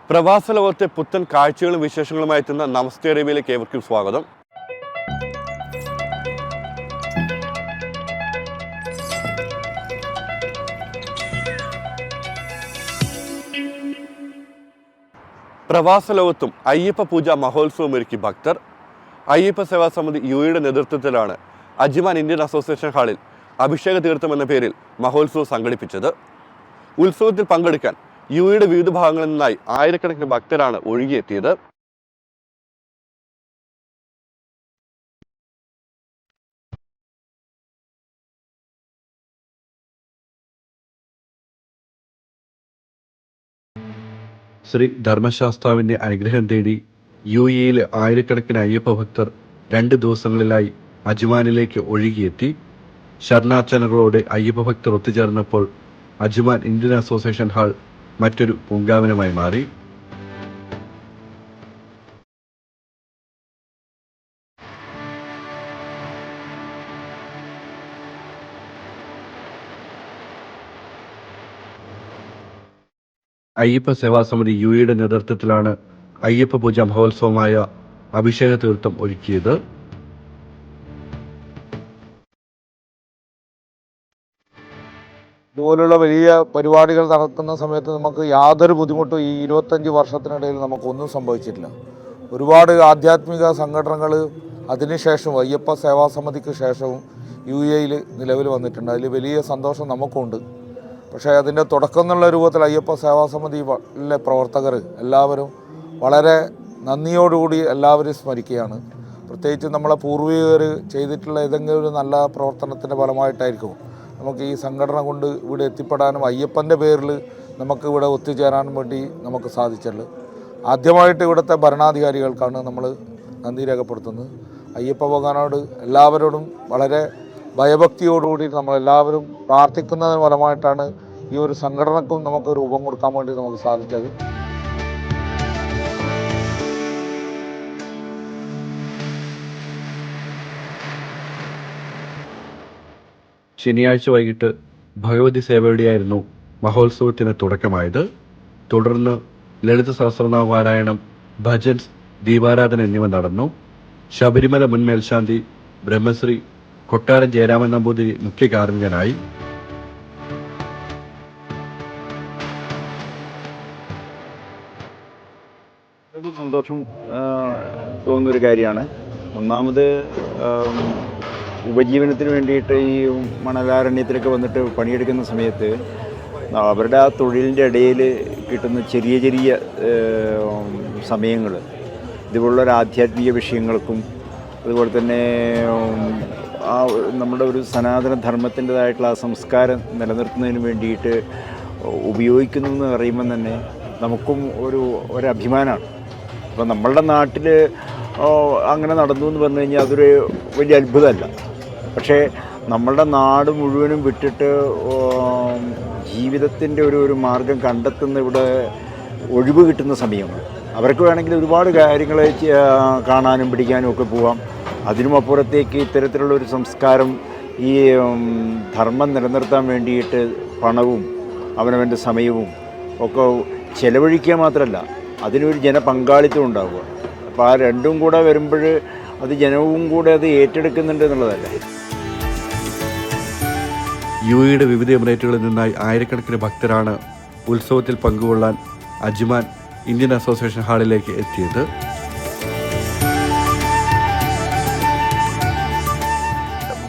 പ്രവാസ ലോകത്തെ പുത്തൻ കാഴ്ചകളും വിശേഷങ്ങളുമായി എത്തുന്ന നമസ്തേ അറേബ്യയിലേക്ക് ഏവർക്കും സ്വാഗതം. പ്രവാസ ലോകത്തും അയ്യപ്പ പൂജ മഹോത്സവം ഒരുക്കി ഭക്തർ. അയ്യപ്പ സേവാ സമിതി യുടെ നേതൃത്വത്തിലാണ് അജ്മാൻ ഇന്ത്യൻ അസോസിയേഷൻ ഹാളിൽ അഭിഷേക തീർത്ഥം എന്ന പേരിൽ മഹോത്സവം സംഘടിപ്പിച്ചത്. ഉത്സവത്തിൽ പങ്കെടുക്കാൻ യുടെ വിവിധ ഭാഗങ്ങളിൽ നിന്നായി ആയിരക്കണക്കിന് ഭക്തരാണ് ഒഴുകിയെത്തിയത്. ശ്രീ ധർമ്മശാസ്താവിന്റെ അനുഗ്രഹം തേടി യുഎഇയിലെ ആയിരക്കണക്കിന് അയ്യപ്പ ഭക്തർ 2 ദിവസങ്ങളിലായി അജ്മാനിലേക്ക് ഒഴുകിയെത്തി. ശരണാർത്ഥനകളോടെ അയ്യപ്പ ഭക്തർ ഒത്തുചേർന്നപ്പോൾ അജ്മാൻ ഇന്ത്യൻ അസോസിയേഷൻ ഹാൾ മറ്റൊരു പൂങ്കാവനമായി മാറി. അയ്യപ്പ സേവാ സമിതി യുടെ നേതൃത്വത്തിലാണ് അയ്യപ്പ പൂജ മഹോത്സവമായ അഭിഷേക തീർത്ഥം ഒരുക്കിയത്. ഇതുപോലുള്ള വലിയ പരിപാടികൾ നടക്കുന്ന സമയത്ത് നമുക്ക് യാതൊരു ബുദ്ധിമുട്ടും ഈ 25 വർഷത്തിനിടയിൽ നമുക്കൊന്നും സംഭവിച്ചിട്ടില്ല. ഒരുപാട് ആധ്യാത്മിക സംഘടനകൾ അതിനുശേഷവും അയ്യപ്പ സേവാ സമിതിക്ക് ശേഷവും യുഎഇയിൽ നിലവിൽ വന്നിട്ടുണ്ട്. അതിൽ വലിയ സന്തോഷം നമുക്കുണ്ട്. പക്ഷേ അതിൻ്റെ തുടക്കം എന്നുള്ള രൂപത്തിൽ അയ്യപ്പ സേവാ സമിതിയിലെ പ്രവർത്തകർ എല്ലാവരും വളരെ നന്ദിയോടുകൂടി എല്ലാവരും സ്മരിക്കുകയാണ്. പ്രത്യേകിച്ച് നമ്മളെ പൂർവികർ ചെയ്തിട്ടുള്ള ഏതെങ്കിലും ഒരു നല്ല പ്രവർത്തനത്തിൻ്റെ ഫലമായിട്ടായിരിക്കും നമുക്ക് ഈ സംഘടന കൊണ്ട് ഇവിടെ എത്തിപ്പെടാനും അയ്യപ്പൻ്റെ പേരിൽ നമുക്ക് ഇവിടെ ഒത്തുചേരാനും വേണ്ടി നമുക്ക് സാധിച്ചുള്ളൂ. ആദ്യമായിട്ട് ഇവിടുത്തെ ഭരണാധികാരികൾക്കാണ് നമ്മൾ നന്ദി രേഖപ്പെടുത്തുന്നത്. അയ്യപ്പ ഭഗവാനോട് എല്ലാവരോടും വളരെ ഭയഭക്തിയോടുകൂടി നമ്മളെല്ലാവരും പ്രാർത്ഥിക്കുന്നതിന് ഫലമായിട്ടാണ് ഈ ഒരു സംഘടനക്കും നമുക്ക് രൂപം കൊടുക്കാൻ വേണ്ടി നമുക്ക് സാധിച്ചത്. ശനിയാഴ്ച വൈകിട്ട് ഭഗവതി സേവയുടെയായിരുന്നു മഹോത്സവത്തിന് തുടക്കമായത്. തുടർന്ന് ലളിത സഹസ്രനാമ പാരായണം, ഭജൻസ്, ദീപാരാധന എന്നിവ നടന്നു. ശബരിമല മുൻ മേൽശാന്തി ബ്രഹ്മശ്രീ കൊട്ടാരം ജയരാമൻ നമ്പൂതിരി മുഖ്യ കാർമ്മികനായി. സന്തോഷം തോന്നുന്നൊരു കാര്യമാണ്. ഒന്നാമത് ഉപജീവനത്തിന് വേണ്ടിയിട്ട് ഈ മണലാരണ്യത്തിലൊക്കെ വന്നിട്ട് പണിയെടുക്കുന്ന സമയത്ത് അവരുടെ ആ തൊഴിലിൻ്റെ ഇടയിൽ കിട്ടുന്ന ചെറിയ ചെറിയ സമയങ്ങൾ ഇതുപോലുള്ളൊരു ആധ്യാത്മിക വിഷയങ്ങൾക്കും അതുപോലെ തന്നെ ആ നമ്മുടെ ഒരു സനാതന ധർമ്മത്തിൻ്റെതായിട്ടുള്ള ആ സംസ്കാരം നിലനിർത്തുന്നതിന് വേണ്ടിയിട്ട് ഉപയോഗിക്കുന്നു എന്ന് പറയുമ്പം തന്നെ നമുക്കും ഒരു അഭിമാനമാണ്. അപ്പം നമ്മളുടെ നാട്ടിൽ അങ്ങനെ നടന്നു എന്ന് പറഞ്ഞു കഴിഞ്ഞാൽ അതൊരു വലിയ അത്ഭുതമല്ല. പക്ഷേ നമ്മളുടെ നാട് മുഴുവനും വിട്ടിട്ട് ജീവിതത്തിൻ്റെ ഒരു മാർഗം കണ്ടെത്തുന്ന ഇവിടെ ഒഴിവ് കിട്ടുന്ന സമയങ്ങൾ അവർക്ക് വേണമെങ്കിൽ ഒരുപാട് കാര്യങ്ങൾ കാണാനും പിടിക്കാനും ഒക്കെ പോവാം. അതിനുമപ്പുറത്തേക്ക് ഇത്തരത്തിലുള്ള ഒരു സംസ്കാരം ഈ ധർമ്മം നിലനിർത്താൻ വേണ്ടിയിട്ട് പണവും അവനവൻ്റെ സമയവും ഒക്കെ ചെലവഴിക്കുക മാത്രമല്ല അതിനൊരു ജനപങ്കാളിത്തം ഉണ്ടാവുക. അപ്പോൾ ആ രണ്ടും കൂടെ വരുമ്പോൾ അത് ജനവും കൂടെ അത് ഏറ്റെടുക്കുന്നുണ്ട് എന്നുള്ളതല്ലേ. യുഎഇയുടെ വിവിധ എമിറേറ്റുകളിൽ നിന്നായി ആയിരക്കണക്കിന് ഭക്തരാണ് ഉത്സവത്തിൽ പങ്കുകൊള്ളാൻ അജ്മാൻ ഇന്ത്യൻ അസോസിയേഷൻ ഹാളിലേക്ക് എത്തിയത്.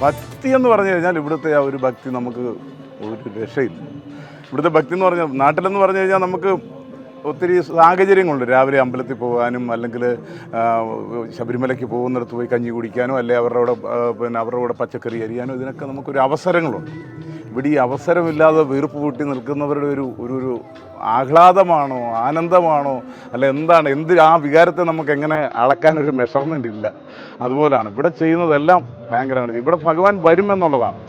ഭക്തി എന്ന് പറഞ്ഞു കഴിഞ്ഞാൽ ഇവിടുത്തെ ആ ഒരു ഭക്തി നമുക്ക് ഒരു രക്ഷയില്ല. ഇവിടുത്തെ ഭക്തി എന്ന് പറഞ്ഞാൽ നാട്ടിലെന്ന് പറഞ്ഞു കഴിഞ്ഞാൽ നമുക്ക് ഒത്തിരി സാഹചര്യങ്ങളുണ്ട്. രാവിലെ അമ്പലത്തിൽ പോകാനും അല്ലെങ്കിൽ ശബരിമലയ്ക്ക് പോകുന്നിടത്ത് പോയി കഞ്ഞി കുടിക്കാനോ അല്ലെങ്കിൽ അവരുടെ കൂടെ പച്ചക്കറി അരിയാനോ ഇതിനൊക്കെ നമുക്കൊരു അവസരങ്ങളുണ്ട്. ഇവിടെ ഈ അവസരമില്ലാതെ വീർപ്പ് കൂട്ടി നിൽക്കുന്നവരുടെ ഒരു ആഹ്ലാദമാണോ ആനന്ദമാണോ അല്ല എന്താണ് ആ വികാരത്തെ നമുക്ക് എങ്ങനെ അളക്കാനൊരു മെഷർമെൻ്റ് ഇല്ല. അതുപോലാണ് ഇവിടെ ചെയ്യുന്നതെല്ലാം ഭയങ്കരമാണ്. ഇവിടെ ഭഗവാൻ വരുമെന്നുള്ളതാണ്.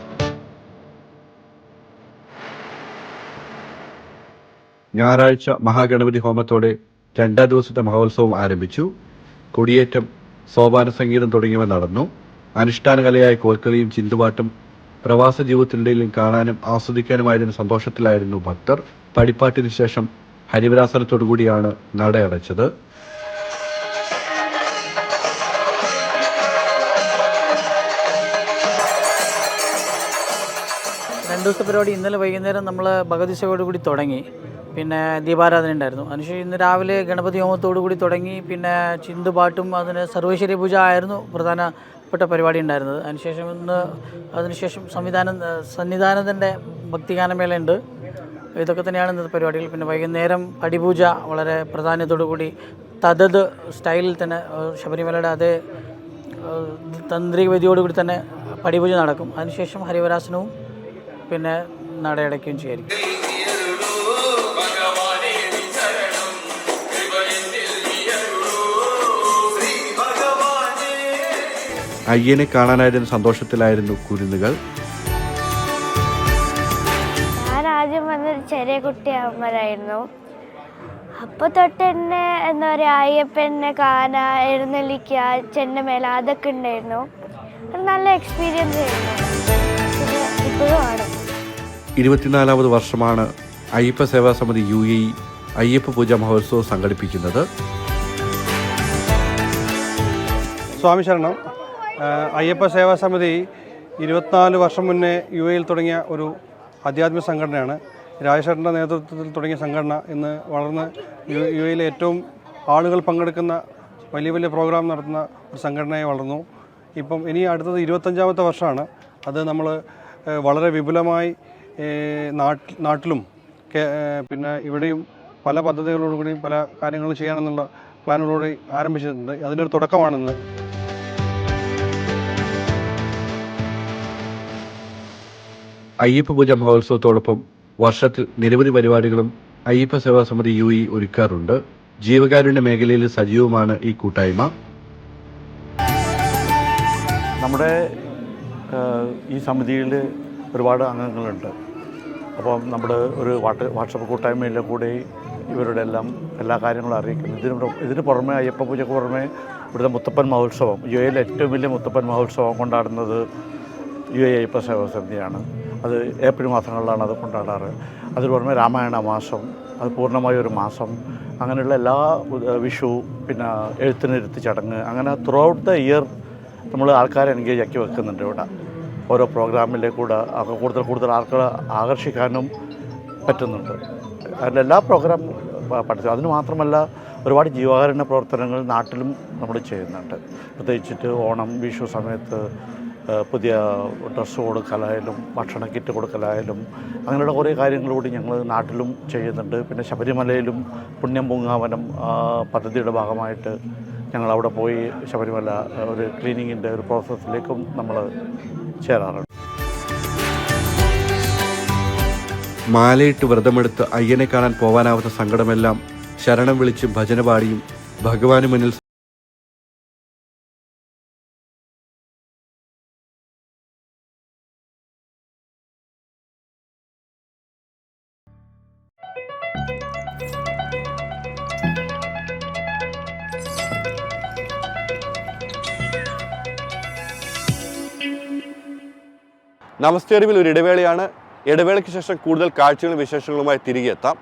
ഞായറാഴ്ച മഹാഗണപതി ഹോമത്തോടെ 2ാം ദിവസത്തെ മഹോത്സവം ആരംഭിച്ചു. കൊടിയേറ്റം, സോപാന സംഗീതം തുടങ്ങിയവ നടന്നു. അനുഷ്ഠാന കലയായ കോൽക്കളിയും ചിന്തുപാട്ടും പ്രവാസ ജീവിതത്തിനിടയിലും കാണാനും ആസ്വദിക്കാനുമായതിന് സന്തോഷത്തിലായിരുന്നു ഭക്തർ. പടിപ്പാട്ടിന് ശേഷം ഹരിവരാസനത്തോടു കൂടിയാണ് നട അടച്ചത്. രണ്ട് ദിവസത്തെ പരിപാടി ഇന്നലെ വൈകുന്നേരം നമ്മൾ ഭഗവതി സേവയോട് കൂടി തുടങ്ങി. പിന്നെ ദീപാരാധന ഉണ്ടായിരുന്നു. അതിനുശേഷം ഇന്ന് രാവിലെ ഗണപതി ഹോമത്തോടു കൂടി തുടങ്ങി. പിന്നെ ചിന്തുപാട്ടും അതിന് സർവൈശ്വര്യ പൂജ ആയിരുന്നു പ്രധാനപ്പെട്ട പരിപാടി ഉണ്ടായിരുന്നത്. അതിനുശേഷം സന്നിധാനത്തിൻ്റെ ഭക്തിഗാനമേളയുണ്ട്. ഇതൊക്കെ തന്നെയാണ് ഇന്നത്തെ പരിപാടികൾ. പിന്നെ വൈകുന്നേരം പടിപൂജ വളരെ പ്രാധാന്യത്തോടു കൂടി തദത് സ്റ്റൈലിൽ തന്നെ ശബരിമലയുടെ അതേ തന്ത്രികവിധിയോടുകൂടി തന്നെ പടിപൂജ നടക്കും. അതിനുശേഷം ഹരിവരാസനവും പിന്നെ നടയടയ്ക്കുകയും ചെയ്യായിരിക്കും. അയ്യനെ കാണാനായിരുന്ന സന്തോഷത്തിലായിരുന്നു കുരുന്നുകൾ. ഞാൻ ആദ്യം വന്നൊരു ചെറിയ കുട്ടിയാകുമ്പോഴായിരുന്നു. അപ്പോൾ തൊട്ട് തന്നെ എന്താ പറയുക, അയ്യപ്പനെ കാണാൻ, എഴുന്നള്ളിക്കുക, ചെന്നമേല, അതൊക്കെ ഉണ്ടായിരുന്നു. ഒരു നല്ല എക്സ്പീരിയൻസ് ആയിരുന്നു. ഇപ്പോഴും ആണ്. 24ാമത് വർഷമാണ് അയ്യപ്പ സേവാ സമിതി UAE അയ്യപ്പ പൂജ മഹോത്സവം സംഘടിപ്പിക്കുന്നത്. സ്വാമി ശരണം. അയ്യപ്പ സേവാ സമിതി 24 വർഷം മുന്നേ UAE തുടങ്ങിയ ഒരു ആധ്യാത്മിക സംഘടനയാണ്. രാജേഷേട്ടൻ്റെ നേതൃത്വത്തിൽ തുടങ്ങിയ സംഘടന ഇന്ന് വളർന്ന് UAE ഏറ്റവും ആളുകൾ പങ്കെടുക്കുന്ന വലിയ വലിയ പ്രോഗ്രാം നടത്തുന്ന ഒരു സംഘടനയായി വളർന്നു. ഇപ്പം ഇനി അടുത്തത് 25ാമത്തെ വർഷമാണ്. അത് നമ്മൾ വളരെ വിപുലമായി നാട്ടിലും പിന്നെ ഇവിടെയും പല പദ്ധതികളോടുകൂടിയും പല കാര്യങ്ങളും ചെയ്യാനെന്നുള്ള പ്ലാനുകളോടെ ആരംഭിച്ചിട്ടുണ്ട്. അതിനൊരു തുടക്കമാണെന്ന്. അയ്യപ്പ പൂജ മഹോത്സവത്തോടൊപ്പം വർഷത്തിൽ നിരവധി പരിപാടികളും അയ്യപ്പ സേവാ സമിതി UAE ഒരുക്കാറുണ്ട്. ജീവകാരുണ്യ മേഖലയിൽ സജീവമാണ് ഈ കൂട്ടായ്മ. നമ്മുടെ ഈ സമിതിയിൽ ഒരുപാട് അംഗങ്ങളുണ്ട്. അപ്പം നമ്മുടെ ഒരു വാട്സപ്പ് കൂട്ടായ്മയിലെ കൂടെ ഇവരുടെ എല്ലാ കാര്യങ്ങളും അറിയിക്കുന്നു. ഇതിന് പുറമെ അയ്യപ്പ പൂജയ്ക്ക് പുറമെ ഇവിടുത്തെ മുത്തപ്പൻ മഹോത്സവം, UAE ഏറ്റവും വലിയ മുത്തപ്പൻ മഹോത്സവം കൊണ്ടാടുന്നത് UAE അയ്യപ്പ സേവാ സമിതിയാണ്. അത് ഏപ്രിൽ മാസങ്ങളിലാണ് അത് കൊണ്ടാടാറ്. അതിന് പുറമെ രാമായണ മാസം, അത് പൂർണ്ണമായ ഒരു മാസം, അങ്ങനെയുള്ള എല്ലാ വിഷു, പിന്നെ എഴുത്തിനിരുത്തി ചടങ്ങ്, അങ്ങനെ ത്രൂ ഔട്ട് ദ ഇയർ നമ്മൾ ആൾക്കാരെ എൻഗേജ് ആക്കി വെക്കുന്നുണ്ട് ഇവിടെ. ഓരോ പ്രോഗ്രാമിലെ കൂടെ കൂടുതൽ ആൾക്കാരെ ആകർഷിക്കാനും പറ്റുന്നുണ്ട്. അതിലെല്ലാ പ്രോഗ്രാം പഠിച്ചു. അതിന് മാത്രമല്ല ഒരുപാട് ജീവകാരുണ്യ പ്രവർത്തനങ്ങൾ നാട്ടിലും നമ്മൾ ചെയ്യുന്നുണ്ട്. പ്രത്യേകിച്ചിട്ട് ഓണം, വിഷു സമയത്ത് പുതിയ ഡ്രസ്സ് കൊടുക്കലായാലും ഭക്ഷണ കിറ്റ് കൊടുക്കലായാലും അങ്ങനെയുള്ള കുറേ കാര്യങ്ങളൂടി ഞങ്ങൾ നാട്ടിലും ചെയ്യുന്നുണ്ട്. പിന്നെ ശബരിമലയിലും പുണ്യം പൂങ്കാവനം പദ്ധതിയുടെ ഭാഗമായിട്ട് ഞങ്ങളവിടെ പോയി ശബരിമല ഒരു ക്ലീനിങ്ങിൻ്റെ ഒരു പ്രോസസ്സിലേക്കും നമ്മൾ ചേരാറുണ്ട്. മാലയിട്ട് വ്രതമെടുത്ത് അയ്യനെ കാണാൻ പോവാനാവാത്ത സങ്കടമെല്ലാം ശരണം വിളിച്ചും ഭജന പാടിയും ഭഗവാന് മുന്നിൽ നമസ്തേ അറിവിൽ ഒരു ഇടവേളയാണ്. ഇടവേളയ്ക്ക് ശേഷം കൂടുതൽ കാഴ്ചകളും വിശേഷങ്ങളുമായി തിരികെ എത്താം.